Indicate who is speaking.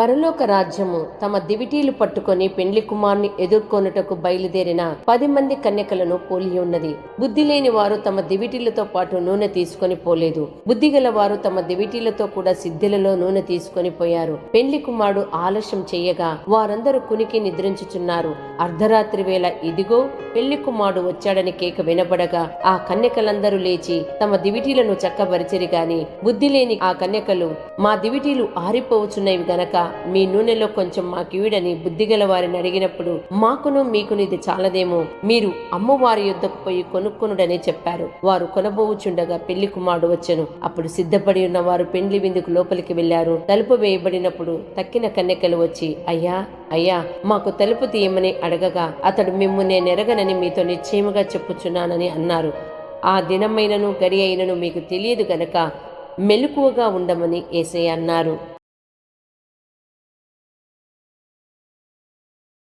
Speaker 1: పరలోక రాజ్యము తమ దివిటీలు పట్టుకొని పెండ్లి కుమార్ని ఎదుర్కొనుటకు బయలుదేరిన 10 మంది కన్యకలను పోలి ఉన్నది. బుద్ధి లేని వారు తమ దివిటీలతో పాటు నూనె తీసుకొని పోలేదు. బుద్ధిగల వారు తమ దివిటీలతో కూడా సిద్ధెలలో నూనె తీసుకొని పోయారు. పెండ్లి కుమారుడు ఆలస్యం చేయగా వారందరూ కునికి నిద్రించుచున్నారు. అర్ధరాత్రి వేళ ఇదిగో పెళ్లి కుమారుడు వచ్చాడని కేక వినబడగా ఆ కన్యకలందరూ లేచి తమ దివిటీలను చక్కబరిచిరి గాని బుద్ధి లేని ఆ కన్యకలు, మా దివిటీలు ఆరిపోవచ్చున్నవి గనక మీ నూనెలో కొంచెం మాకివిడని బుద్ధిగల వారిని అడిగినప్పుడు, మాకును మీకును ఇది చాలదేమో, మీరు అమ్మవారి యుద్ధకు పోయి కొనుక్కొనుడని చెప్పారు. వారు కొనబోవుచుండగా పెళ్లి కుమారుడు వచ్చెను. అప్పుడు సిద్ధపడి ఉన్న వారు పెండ్లి విందుకు లోపలికి వెళ్లారు. తలుపు వేయబడినప్పుడు తక్కిన కన్యకలు వచ్చి, అయ్యా అయ్యా మాకు తలుపు తీయమని అడగగా అతడు, మిమ్ము నేనెరగనని మీతో నిశ్చయముగా చెప్పుచున్నానని అన్నారు. ఆ దినమైనను గడి అయినను మీకు తెలియదు గనక మెలకువగా ఉండమని యేసయ్య అన్నారు.